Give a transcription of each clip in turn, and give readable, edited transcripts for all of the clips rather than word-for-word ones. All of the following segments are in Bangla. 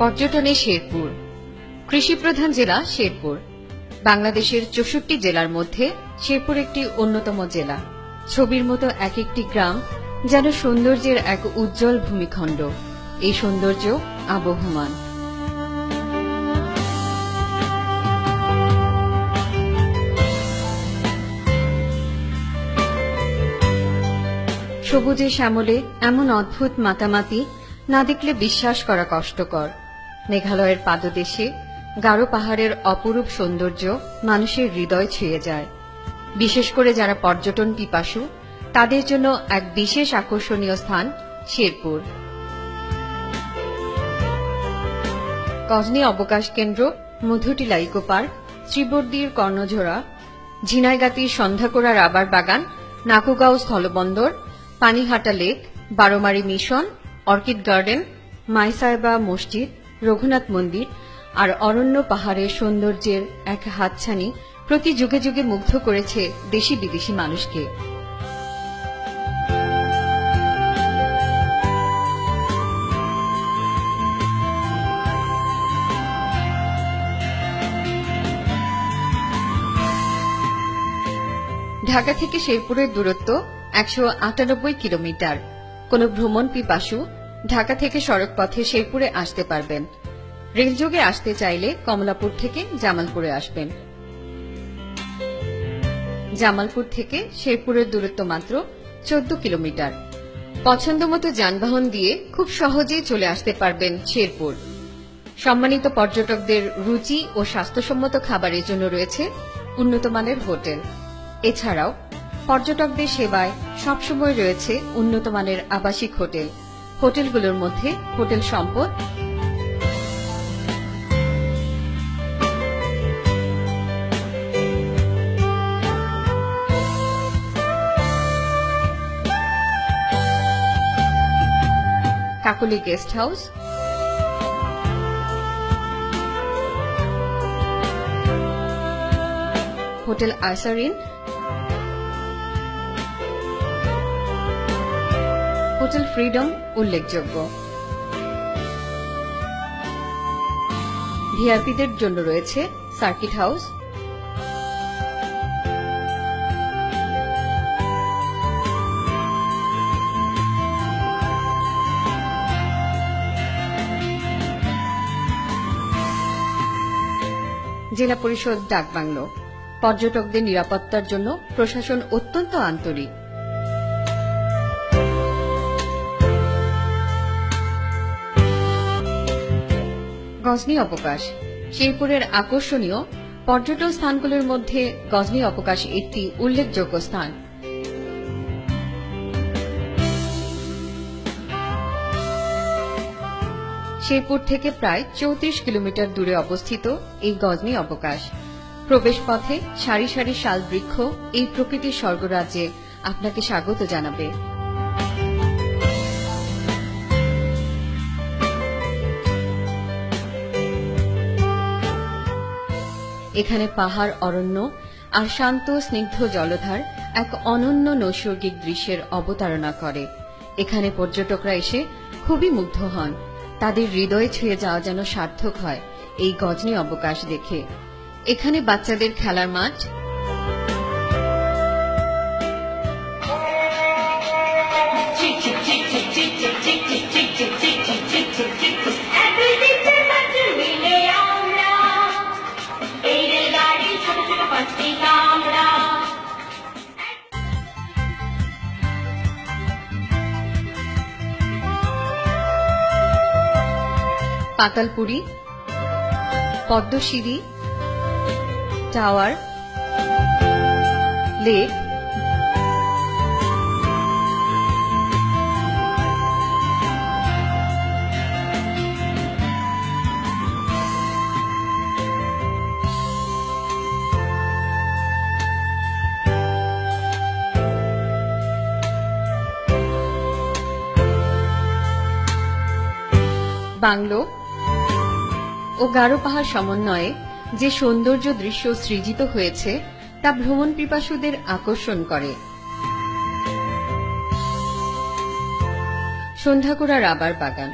পর্যটনে শেরপুর। কৃষিপ্রধান জেলা শেরপুর। বাংলাদেশের 64 জেলার মধ্যে শেরপুর একটি অন্যতম জেলা। ছবির মতো এক একটি গ্রাম যেন সৌন্দর্যের এক উজ্জ্বল ভূমিখণ্ড। এই সৌন্দর্য আবহমান। সবুজে শ্যামলে এমন অদ্ভুত মাতামাতি না দেখলে বিশ্বাস করা কষ্টকর। মেঘালয়ের পাদদেশে গারো পাহাড়ের অপরূপ সৌন্দর্য মানুষের হৃদয় ছুঁয়ে যায়। বিশেষ করে যারা পর্যটন পিপাসু তাদের জন্য এক বিশেষ আকর্ষণীয় স্থান শেরপুর। গজনী অবকাশ কেন্দ্র, মধুটিলা ইকো পার্ক, শ্রীবর্দীর কর্ণঝোড়া, ঝিনাইগাতির সন্ধ্যাকোড়া রাবার বাগান, নাকুগাঁও স্থলবন্দর, Panihata lake, Baromari mission, orchid garden, Maisaiba মসজিদ, রঘুনাথ মন্দির আর অরণ্য পাহাড়ের সৌন্দর্যের এক হাতছানি প্রতি যুগে যুগে মুগ্ধ করেছে দেশি বিদেশি মানুষকে। ঢাকা থেকে শেরপুরের দূরত্ব 198 কিলোমিটার। কোন ভ্রমণ পিপাসু ঢাকা থেকে সড়ক পথে শেরপুরে আসতে পারবেন। রেলযোগে আসতে চাইলে কমলাপুর থেকে জামালপুরে আসবেন। জামালপুর থেকে শেরপুরের দূরত্ব মাত্র 14 কিলোমিটার। পছন্দমতো যানবাহন দিয়ে খুব সহজেই চলে আসতে পারবেন শেরপুর। সম্মানিত পর্যটকদের রুচি ও স্বাস্থ্যসম্মত খাবারের জন্য রয়েছে উন্নতমানের হোটেল। এছাড়াও পর্যটকদের সেবায় সবসময় রয়েছে উন্নতমানের আবাসিক হোটেল। হোটেলগুলোর মধ্যে hotel Sampad, Kakoli guest house, hotel Asarin, hotel freedom উল্লেখযোগ্য। ভিআইপিদের জন্য রয়েছে সার্কিট হাউস, জেলা পরিষদ ডাকবাংলো। পর্যটকদের নিরাপত্তার জন্য প্রশাসন অত্যন্ত আন্তরিক। গজনী অবকাশ। শেরপুরের আকর্ষণীয় পর্যটন স্থানগুলোর মধ্যে গজনী অবকাশ একটি উল্লেখযোগ্য স্থান। শেরপুর থেকে প্রায় 34 কিলোমিটার দূরে অবস্থিত এই গজনী অবকাশ। প্রবেশ পথে সারি সারি শাল বৃক্ষ এই প্রকৃতির স্বর্গরাজ্যে আপনাকে স্বাগত জানাবে। এখানে পাহাড়, অরণ্য আর শান্ত স্নিগ্ধ জলধার এক অনন্য নৈসর্গিক দৃশ্যের অবতারণা করে। এখানে পর্যটকরা এসে খুবই মুগ্ধ হন। তাদের হৃদয়ে ছুঁয়ে যাওয়া যেন সার্থক হয় এই গজনী অবকাশ দেখে। এখানে বাচ্চাদের খেলার মাঠ, পাতালপুরি, পদ্মশিরি, টাওয়ার, লেক, বাংলো ও গারো পাহাড় সমন্বয়ে যে সৌন্দর্য দৃশ্য সৃজিত হয়েছে তা ভ্রমণ পিপাসুদের আকর্ষণ করে। সন্ধ্যাকোড়া রাবার বাগান।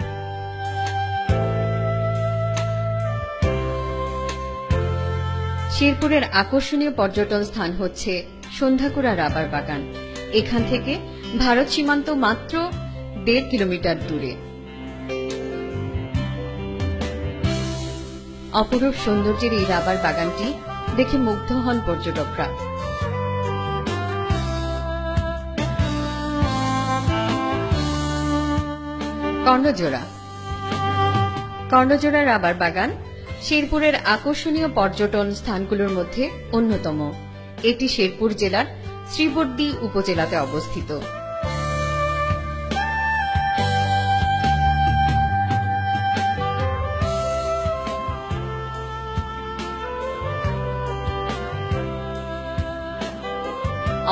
শেরপুরের আকর্ষণীয় পর্যটন স্থান হচ্ছে সন্ধ্যাকুড়া রাবার বাগান। এখান থেকে ভারত সীমান্ত মাত্র 1.5 কিলোমিটার দূরে। অপরূপ সৌন্দর্যের এই রাবার বাগানটি দেখে মুগ্ধ হন পর্যটকরা। কর্ণজোড়া। কর্ণজোড়া রাবার বাগান শেরপুরের আকর্ষণীয় পর্যটন স্থানগুলোর মধ্যে অন্যতম। এটি শেরপুর জেলার শ্রীবর্দী উপজেলাতে অবস্থিত।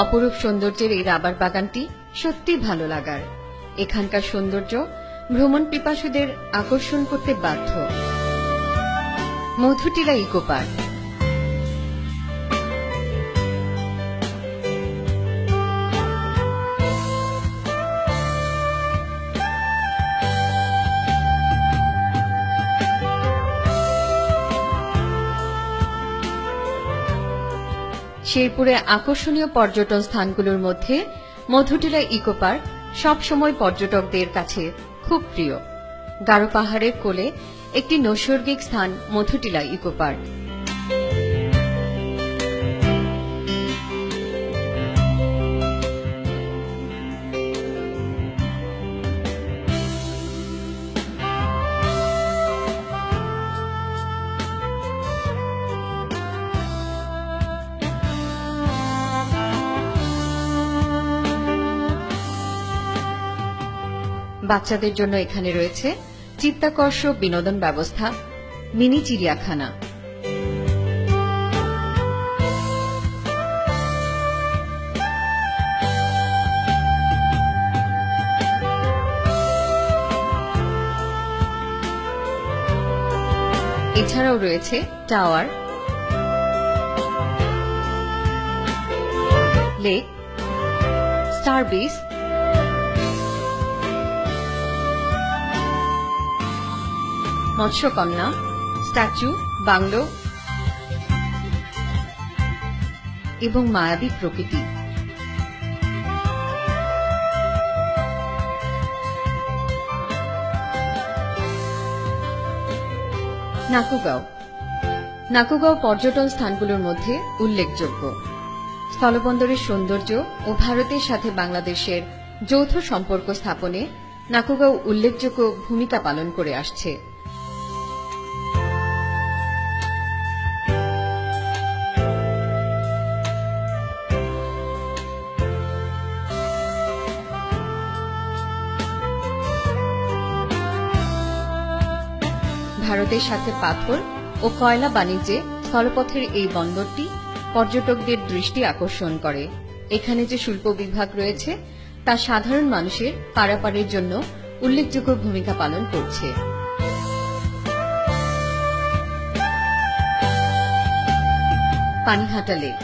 অপরূপ সৌন্দর্যের এই রাবার বাগানটি সত্যি ভালো লাগার। এখানকার সৌন্দর্য ভ্রমণ পিপাসুদের আকর্ষণ করতে বাধ্য। Madhutila eco park. শেরপুরে আকর্ষণীয় পর্যটন স্থানগুলোর মধ্যে মধুটিলা ইকো পার্ক সবসময় পর্যটকদের কাছে খুব প্রিয়। গারো পাহাড়ের কোলে একটি নৈসর্গিক স্থান মধুটিলা ইকো পার্ক। বাচ্চাদের জন্য এখানে রয়েছে চিত্তাকর্ষক বিনোদন ব্যবস্থা, মিনি চিড়িয়াখানা। এছাড়াও রয়েছে টাওয়ার, লেক, স্টার বিচ, মৎস্যকন্যা, স্ট্যাচু, বাংলো এবং মায়াবী প্রকৃতি। নাকুগাঁও। নাকুগাঁও পর্যটন স্থানগুলোর মধ্যে উল্লেখযোগ্য। স্থলবন্দরের সৌন্দর্য ও ভারতের সাথে বাংলাদেশের যৌথ সম্পর্ক স্থাপনে নাকুগাঁও উল্লেখযোগ্য ভূমিকা পালন করে আসছে। ভারতের সাথে পাথর ও কয়লা বাণিজ্যে স্থলপথের এই বন্দরটি পর্যটকদের দৃষ্টি আকর্ষণ করে। এখানে যে শুল্ক বিভাগ রয়েছে তা সাধারণ মানুষের পারাপারের জন্য উল্লেখযোগ্য ভূমিকা পালন করছে। পানিহাটা লেক।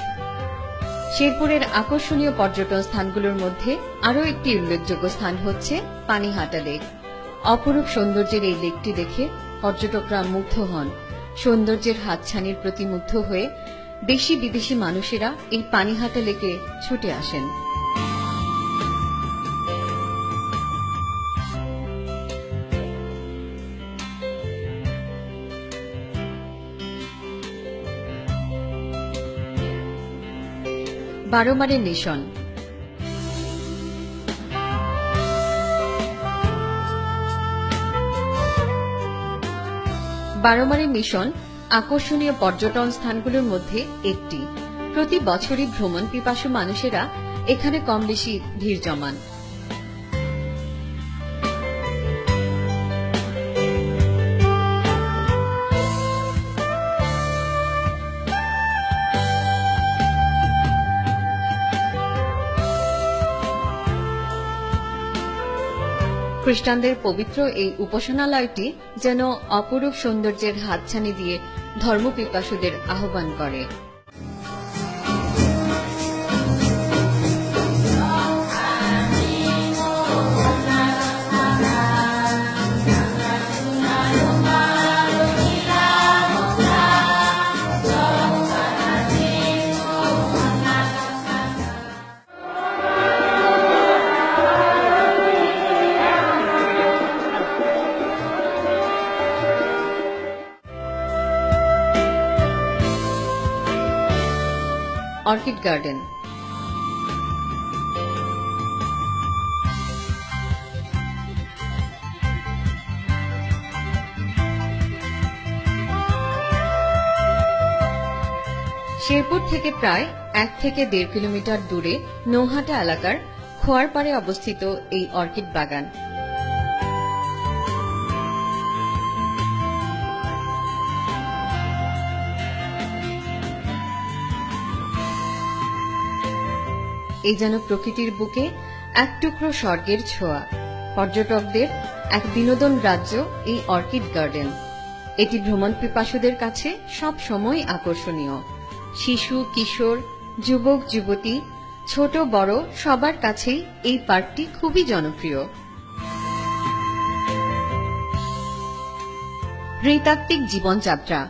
শেরপুরের আকর্ষণীয় পর্যটন স্থানগুলোর মধ্যে আরও একটি উল্লেখযোগ্য স্থান হচ্ছে পানিহাটা লেক। অপরূপ সৌন্দর্যের এই লেকটি দেখে পর্যটকরা মুগ্ধ হন। সৌন্দর্যের হাতছানির প্রতি মুগ্ধ হয়ে দেশি বিদেশি মানুষেরা এই পানিহাটা লেকে ছুটে আসেন। বারোমারি মিশন। বারোমারি মিশন আকর্ষণীয় পর্যটন স্থানগুলোর মধ্যে একটি। প্রতি বছরই ভ্রমণ পিপাসু মানুষেরা এখানে কম বেশি ভিড় জমান। খ্রিস্টানদের পবিত্র এই উপাসনালয়টি যেন অপরূপ সৌন্দর্যের হাতছানি দিয়ে ধর্মপিপাসুদের আহ্বান করে। Orchid garden. শেরপুর থেকে প্রায় 1 থেকে 1.5 কিলোমিটার দূরে নৌহাটা এলাকার খোয়ারপাড়ে অবস্থিত এই অর্কিড বাগান। এই যেন প্রকৃতির বুকে এক টুকরো স্বর্গের ছোঁয়া। পর্যটকদের এক বিনোদন রাজ্য এই অর্কিড গার্ডেন। এটি ভ্রমণ পিপাসুদের কাছে সব সময় আকর্ষণীয়। শিশু, কিশোর, যুবক, যুবতী, ছোট বড় সবার কাছেই এই পার্কটি খুবই জনপ্রিয়। নৃতাত্ত্বিক জীবনযাত্রা।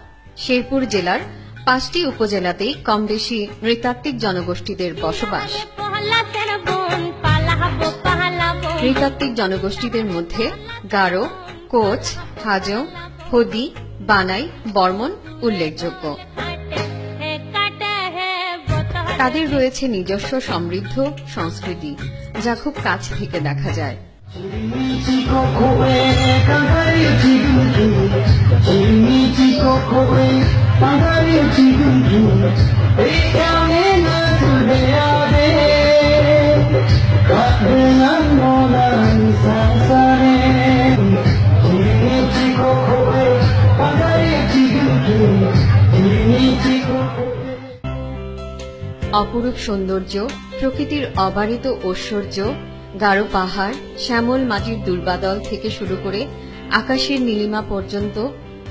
শেরপুর জেলার 5টি উপজেলাতেই কমবেশি নৃতাত্ত্বিক জনগোষ্ঠীদের বসবাস। নৃতাত্ত্বিক জনগোষ্ঠীদের মধ্যে গারো, কোচ, হাজং, হদি, বানাই, বর্মন উল্লেখযোগ্য। তাদের রয়েছে নিজস্ব সমৃদ্ধ সংস্কৃতি, যা খুব কাছ থেকে দেখা যায়। অপরূপ সৌন্দর্য, প্রকৃতির অবারিত ঐশ্বর্য, গাঢ় পাহাড়, শ্যামল মাটির দুর্বাদল থেকে শুরু করে আকাশের নীলিমা পর্যন্ত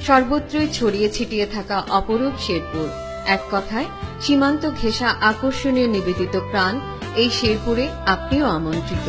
সর্বত্রই ছড়িয়ে ছিটিয়ে থাকা অপরূপ শেরপুর। এক কথায় সীমান্ত ঘেঁষা আকর্ষণীয় নিবেদিত প্রাণ এই শেরপুরে আপনিও আমন্ত্রিত।